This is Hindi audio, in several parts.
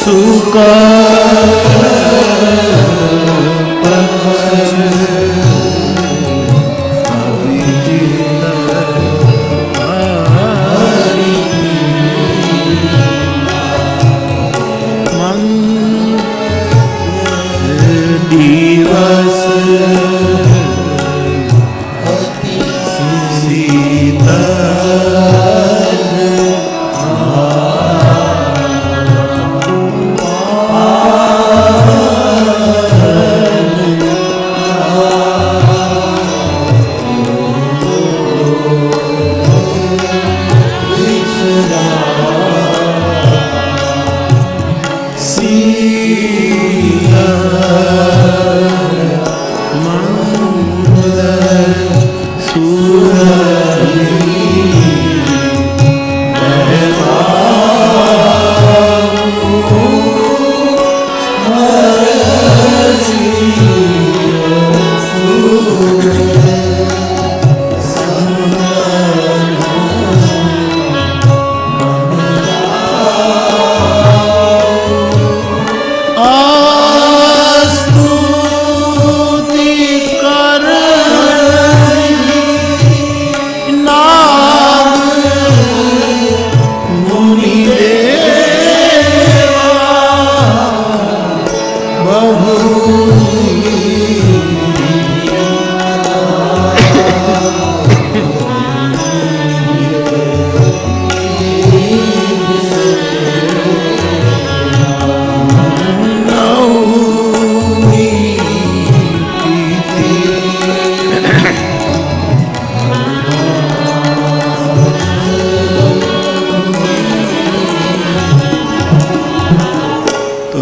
सुका दिवस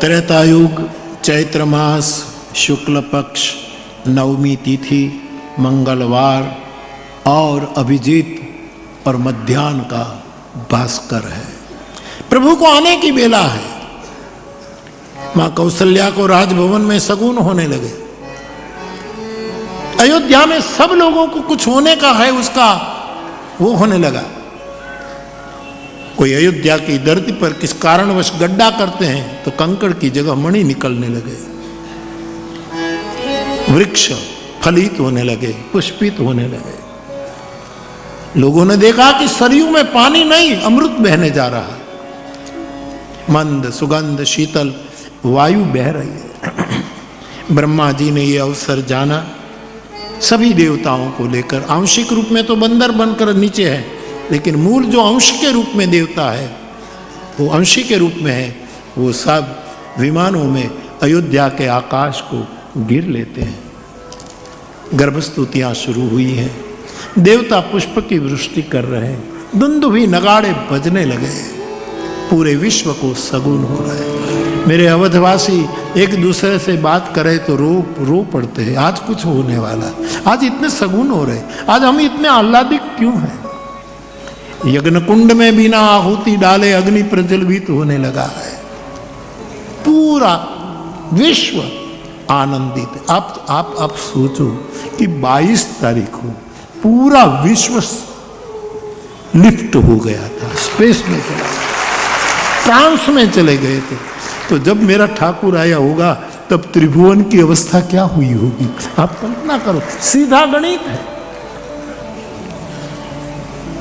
त्रेतायुग चैत्र मास शुक्ल पक्ष नवमी तिथि मंगलवार और अभिजीत और मध्याह्न का भास्कर है। प्रभु को आने की बेला है। मां कौशल्या को राजभवन में शगुन होने लगे। अयोध्या में सब लोगों को कुछ होने का है, उसका वो होने लगा। कोई अयोध्या की धरती पर किस कारणवश गड्ढा करते हैं तो कंकड़ की जगह मणि निकलने लगे, वृक्ष फलित होने लगे, पुष्पित होने लगे। लोगों ने देखा कि सरयू में पानी नहीं, अमृत बहने जा रहा है। मंद सुगंध शीतल वायु बह रही है। ब्रह्मा जी ने यह अवसर जाना, सभी देवताओं को लेकर, आंशिक रूप में तो बंदर बनकर नीचे है, लेकिन मूल जो अंश के रूप में देवता है, वो अंशी के रूप में है, वो सब विमानों में अयोध्या के आकाश को गिर लेते हैं। गर्भस्तुतियां शुरू हुई हैं, देवता पुष्प की वृष्टि कर रहे हैं, दुंदुभी नगाड़े बजने लगे, पूरे विश्व को सगुन हो रहा है। मेरे अवधवासी एक दूसरे से बात करें तो रो पड़ते हैं। आज कुछ होने वाला, आज इतने सगुन हो रहे, आज हम इतने आह्लादित क्यों हैं? यज्ञ कुंड में बिना आहुति डाले अग्नि प्रज्वलित होने लगा है, पूरा विश्व आनंदित। आप सोचो कि 22 तारीख को पूरा विश्व लिफ्ट हो गया था, स्पेस में चला, ट्रांस में चले गए थे। तो जब मेरा ठाकुर आया होगा तब त्रिभुवन की अवस्था क्या हुई होगी, आप कल्पना करो। सीधा गणित है।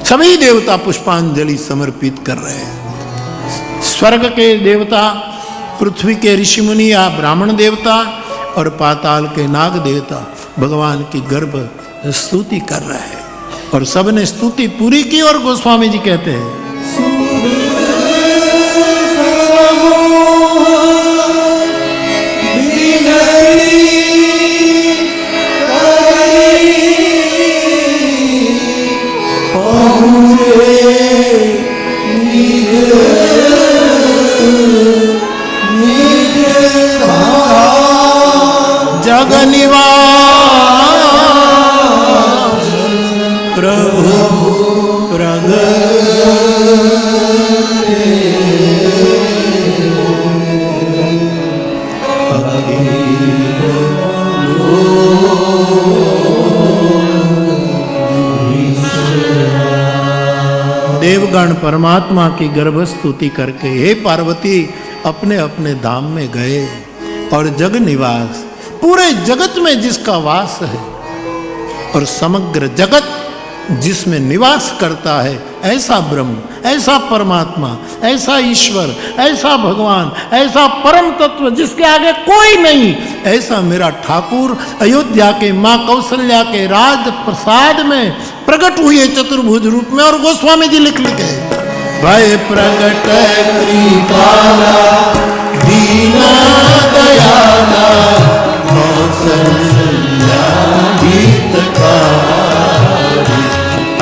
सभी देवता पुष्पांजलि समर्पित कर रहे हैं। स्वर्ग के देवता, पृथ्वी के ऋषि मुनि या ब्राह्मण देवता और पाताल के नाग देवता भगवान की गर्भ स्तुति कर रहे हैं। और सबने स्तुति पूरी की और गोस्वामी जी कहते हैं, जगनिवास प्रभु देवगण परमात्मा की गर्भ स्तुति करके, हे पार्वती अपने अपने धाम में गए और जग निवास, पूरे जगत में जिसका वास है और समग्र जगत जिसमें निवास करता है, ऐसा ब्रह्म, ऐसा परमात्मा, ऐसा ईश्वर, ऐसा भगवान, ऐसा परम तत्व जिसके आगे कोई नहीं, ऐसा मेरा ठाकुर अयोध्या के माँ कौशल्या के राज प्रसाद में प्रकट हुए चतुर्भुज रूप में। और गोस्वामी जी लिख लिखे, भय प्रगट कृपाला दीन दयाला कौशल्या हितकारी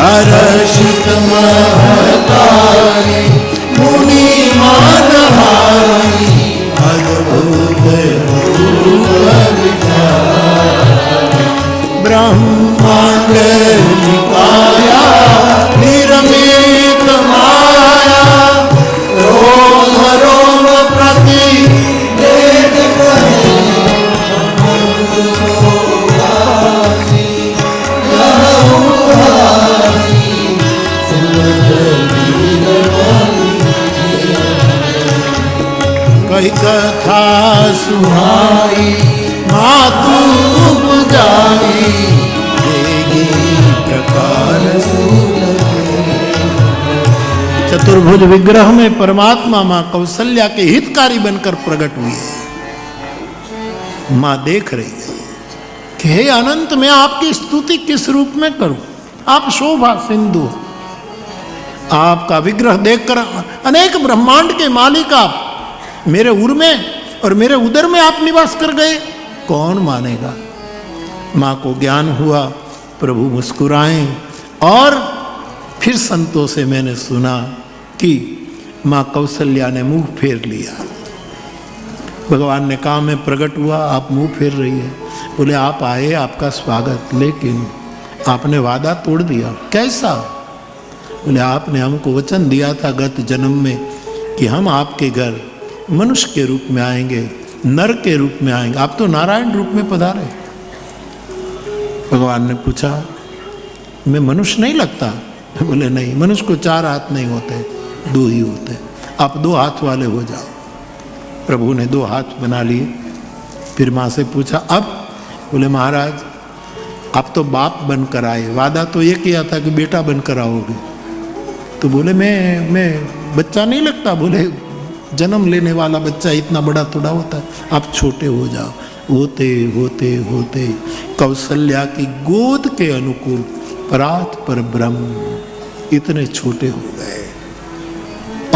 हर्षित महतारी मुनि मानहारी अद्भुत रूप विचारी ब्रह्मांड निकाया निरमित माया रोम रोम प्रति वेद कहे कई कथा सुहाई मातु बुझाई देगी प्रकार चतुर्भुज विग्रह में परमात्मा माँ कौशल्या के हितकारी बनकर प्रकट हुई है। माँ देख रही है कि हे अनंत, मैं आपकी स्तुति किस रूप में करूं? आप शोभा सिंधु, आपका विग्रह देखकर अनेक ब्रह्मांड के मालिक आप मेरे उर में और मेरे उदर में आप निवास कर गए, कौन मानेगा? माँ को ज्ञान हुआ, प्रभु मुस्कुराए और फिर संतों से मैंने सुना कि माँ कौशल्या ने मुंह फेर लिया। भगवान ने कहा मैं प्रकट हुआ, आप मुंह फेर रही है। बोले आप आए, आपका स्वागत, लेकिन आपने वादा तोड़ दिया। कैसा? बोले आपने हमको वचन दिया था गत जन्म में कि हम आपके घर मनुष्य के रूप में आएंगे, नर के रूप में आएंगे। आप तो नारायण रूप में पधारे। भगवान ने पूछा मैं मनुष्य नहीं लगता? बोले नहीं, मनुष्य को 4 हाथ नहीं होते, 2 ही होते, आप 2 हाथ वाले हो जाओ। प्रभु ने 2 हाथ बना लिए। फिर माँ से पूछा अब? बोले महाराज आप तो बाप बनकर आए, वादा तो ये किया था कि बेटा बनकर आओगे। तो बोले मैं बच्चा नहीं लगता। बोले जन्म लेने वाला बच्चा इतना बड़ा थोड़ा होता है, आप छोटे हो जाओ। होते होते होते कौशल्या की गोद के अनुकूल परात पर ब्रह्म इतने छोटे हो गए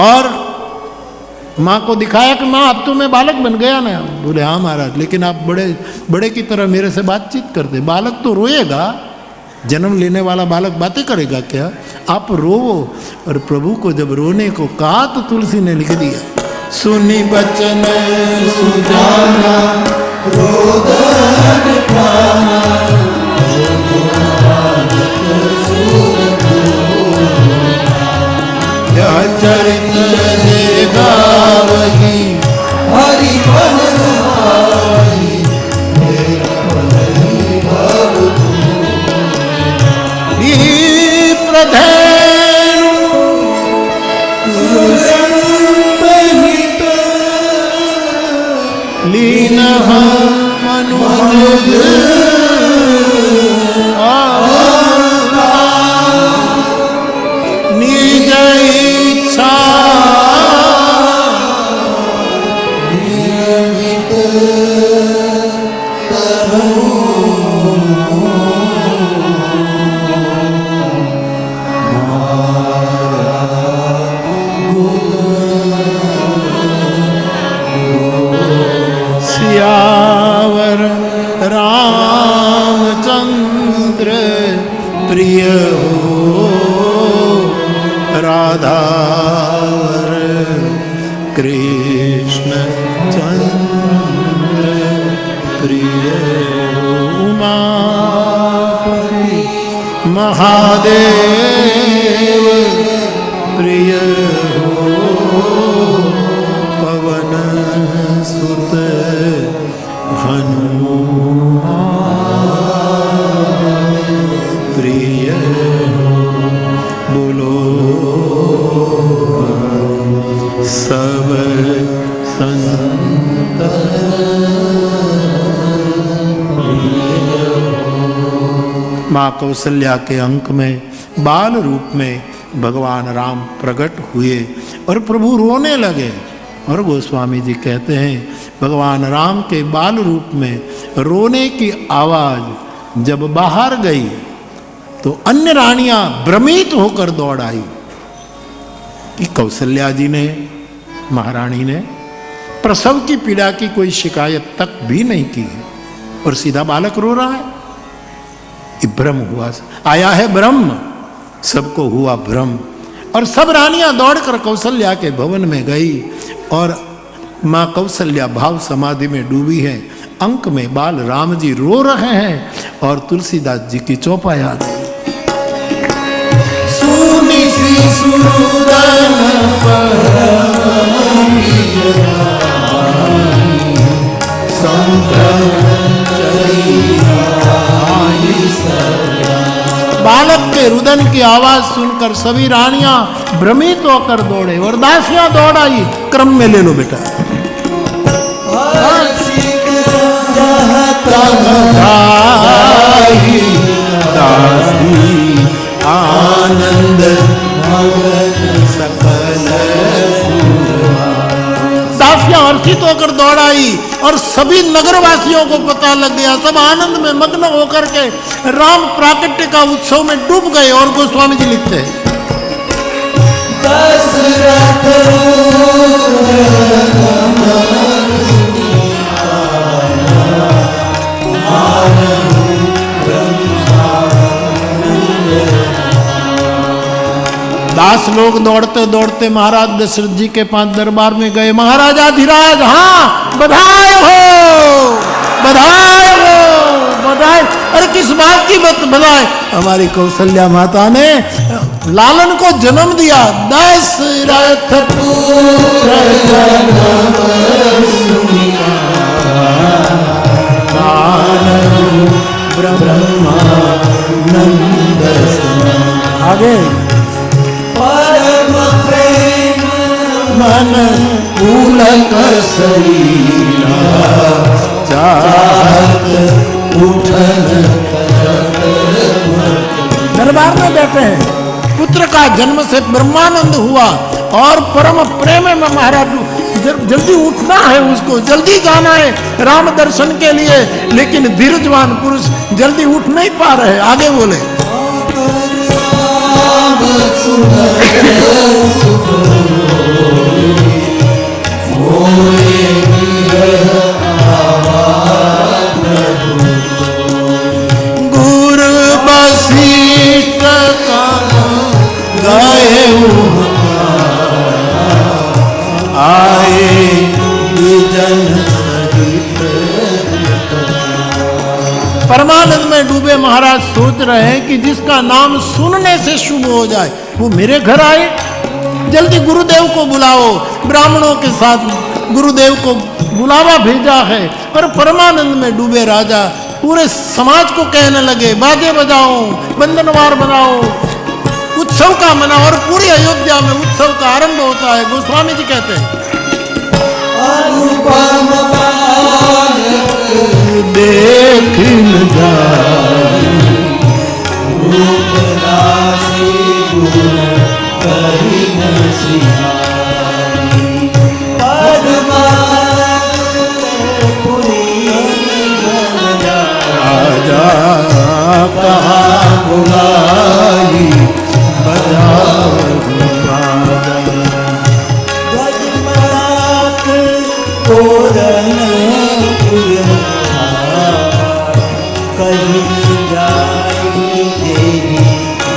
और माँ को दिखाया कि माँ अब तो मैं बालक बन गया ना। बोले हाँ महाराज, लेकिन आप बड़े की तरह मेरे से बातचीत करते। बालक तो रोएगा, जन्म लेने वाला बालक बातें करेगा क्या? आप रोवो। और प्रभु को जब रोने को कहा तो तुलसी ने लिख दिया, सुनी बचन सुजाना रोदन ठाना चरित्र देगावही हरि बन लीन मनुज निज इच्छा सियावर रामचंद्र प्रिय हो, राधावर कृष्ण चंद्र प्रिय हो, उमापति महादेव प्रिय हो, पवन सुत हनुमान प्रिय बोलो सब माँ कौशल्या के अंक में बाल रूप में भगवान राम प्रकट हुए और प्रभु रोने लगे। और गोस्वामी जी कहते हैं भगवान राम के बाल रूप में रोने की आवाज जब बाहर गई तो अन्य रानियां भ्रमित होकर दौड़ आई कि कौशल्या जी ने, महारानी ने प्रसव की पीड़ा की कोई शिकायत तक भी नहीं की है और सीधा बालक रो रहा है। ये भ्रम हुआ, आया है ब्रह्म, सबको हुआ भ्रम। और सब रानियां दौड़कर कौशल्या के भवन में गई और माँ कौशल्या भाव समाधि में डूबी है। अंक में बाल राम जी रो रहे हैं और तुलसीदास जी की चौपाई आ गई। सुनी सी सुरुदन बालक के रुदन की आवाज सुनकर सभी रानियां भ्रमित होकर दौड़े और दासियां दौड़ आई। क्रम में ले लो बेटा। आनंद दासियां हर्षित होकर दौड़ आई और सभी नगरवासियों को पता लग गया। सब आनंद में मग्न होकर के राम प्राकट्य का उत्सव में डूब गए। और गोस्वामी जी लिखते हैं दास लोग दौड़ते दौड़ते महाराज दशरथ जी के पास दरबार में गए। महाराजा धीराज, हाँ बधाई हो, बधाई हो, बधाई। अरे किस बात की बधाई? हमारी कौशल्या माता ने लालन को जन्म दिया। दशरथ पुत्र आगे मन पुलक शरीरा चाहत उठन। दरबार में बैठे हैं। पुत्र का जन्म से ब्रह्मानंद हुआ और परम प्रेम में महाराज जल्दी उठना है, उसको जल्दी जाना है राम दर्शन के लिए। लेकिन धीरजवान पुरुष जल्दी उठ नहीं पा रहे। आगे बोले गुरु वशिष्ठ गए आए जन परमानंद में डूबे महाराज सोच रहे हैं कि जिसका नाम सुनने से शुभ हो जाए वो मेरे घर आए। जल्दी गुरुदेव को बुलाओ। ब्राह्मणों के साथ गुरुदेव को बुलावा भेजा है। और परमानंद में डूबे राजा पूरे समाज को कहने लगे बाजे बजाओ, बंधनवार बनाओ, उत्सव का मनाओ। और पूरी अयोध्या में उत्सव का आरंभ होता है। गोस्वामी जी कहते हैं देख न जाए कहाँ बुलाई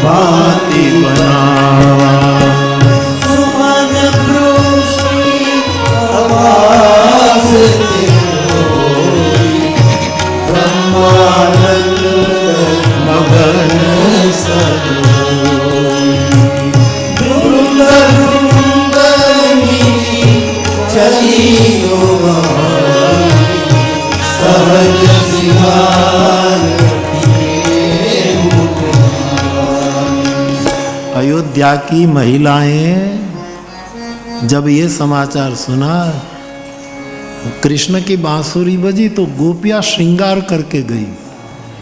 भांति बनावा सुमन पृष्टि आवास ब्रह्मानंद मगन चलियो सहज सिंगार। अयोध्या की महिलाएं जब ये समाचार सुना कृष्ण की बांसुरी बजी तो गोपियां श्रृंगार करके गई।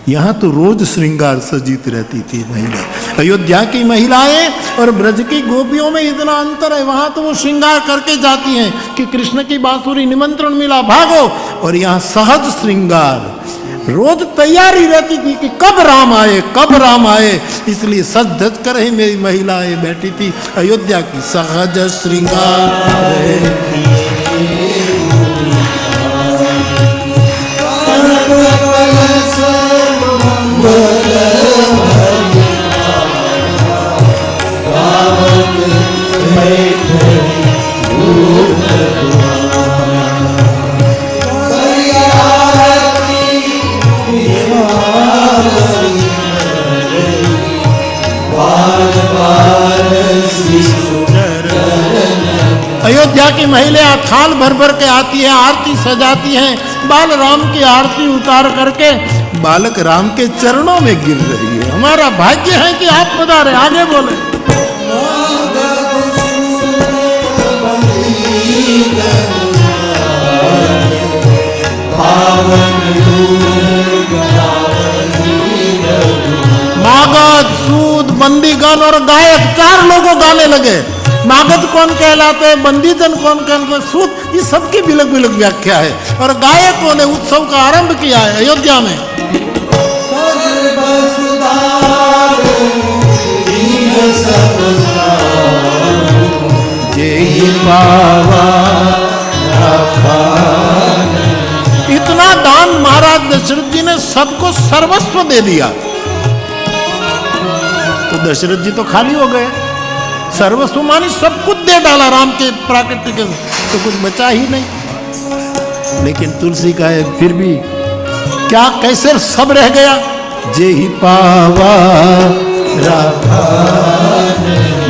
यहाँ तो रोज श्रृंगार सजीत रहती थी महिला। अयोध्या की महिलाएं और ब्रज की गोपियों में इतना अंतर है। वहां तो वो श्रृंगार करके जाती हैं कि कृष्ण की बांसुरी, निमंत्रण मिला भागो, और यहाँ सहज श्रृंगार, रोज तैयारी रहती थी कि कब राम आए, कब राम आए। इसलिए सज धज कर ही मेरी महिलाएं बैठी थी। अयोध्या की सहज श्रृंगार अयोध्या की महिलाएं थाल भर भर के आती है, आरती सजाती हैं, बाल राम की आरती उतार करके बालक राम के चरणों में गिर रही है। हमारा भाग्य है कि आप पधारे। आगे बोले। मागध, सूद, बंदीगण और गायक 4 लोगों गाने लगे। मागध कौन कहलाते हैं, बंदीजन कौन कहलाते हैं, सूद, ये सबकी बिलक बिलक व्याख्या है। और गायकों ने उत्सव का आरंभ किया है अयोध्या में। इतना दान महाराज दशरथ जी ने सबको सर्वस्व दे दिया, तो दशरथ जी तो खाली हो गए। सर्वस्व मानी सब कुछ दे डाला राम के प्राकृतिक, तो कुछ बचा ही नहीं। लेकिन तुलसी का है फिर भी क्या, कैसे सब रह गया। जे ही पावा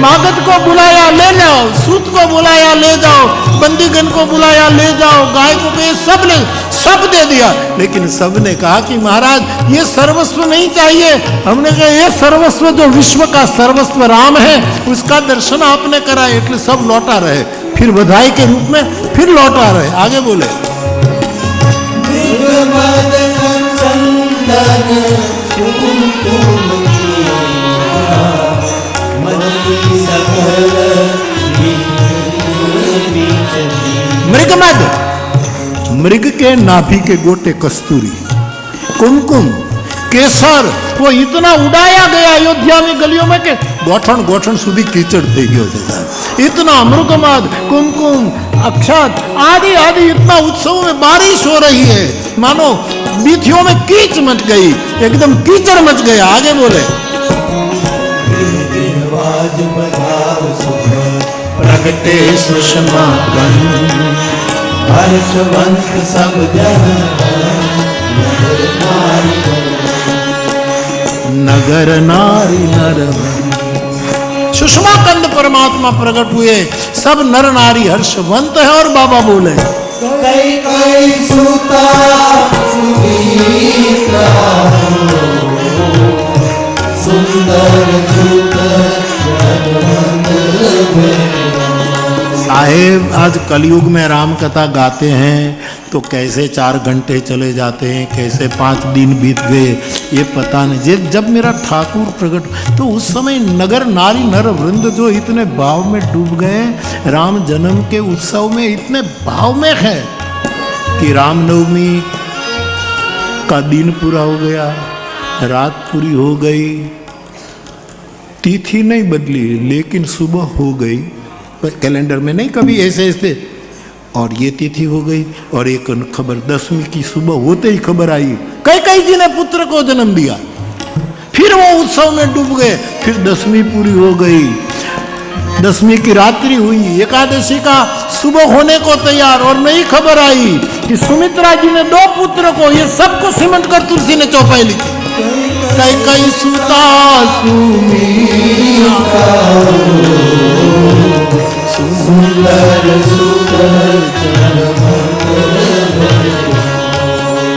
मागध को बुलाया ले जाओ, सूत को बुलाया ले जाओ, बंदीगण को बुलाया ले जाओ, गायकों को सब दे दिया। लेकिन सब ने कहा कि महाराज ये सर्वस्व नहीं चाहिए। हमने कहा ये सर्वस्व जो विश्व का सर्वस्व राम है उसका दर्शन आपने कराया, इसलिए सब लौटा रहे। फिर बधाई के रूप में फिर लौटा रहे। आगे बोले। मृगमद, मृग के नाभि के गोटे कस्तूरी, कुमकुम, केसर, वो इतना उड़ाया गया अयोध्या में गलियों में के गोठन गोठन सुधी कीचड़ थी गयो है। इतना मृगमद, कुमकुम, अक्षत आदि आदि, इतना उत्सव में बारिश हो रही है मानो बीथियों में कीच मच गई, एकदम कीचड़ मच गया। आगे बोले। प्रगटे सुषमा हर्षवंत सब जन, नगर नारी नर। सुषमा कंद परमात्मा प्रकट हुए, सब नर नारी हर्षवंत है। और बाबा बोले कई कई सुता सुनीता सुंदर साहेब आज कलयुग में राम कथा गाते हैं तो कैसे 4 घंटे चले जाते हैं, कैसे 5 दिन बीत गए ये पता नहीं। जब मेरा ठाकुर प्रकट तो उस समय नगर नारी नर वृंद जो इतने भाव में डूब गए, राम जन्म के उत्सव में इतने भाव में है कि रामनवमी का दिन पूरा हो गया, रात पूरी हो गई, तिथि नहीं बदली लेकिन सुबह हो गई। कैलेंडर में नहीं कभी ऐसे ऐसे, और ये तिथि हो गई। और एक खबर 10वीं की सुबह होते ही खबर आई कैकेयी जी ने पुत्र को जन्म दिया। फिर वो उत्सव में डूब गए। फिर 10वीं पूरी हो गई, 10वीं की रात्रि हुई, एकादशी का सुबह होने को तैयार, और नई खबर आई कि सुमित्रा जी ने 2 पुत्र को, ये सबको सिमट कर तुलसी ने चौपाई लिखी। कैकेयी सुता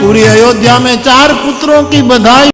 पूरी अयोध्या में 4 पुत्रों की बधाई।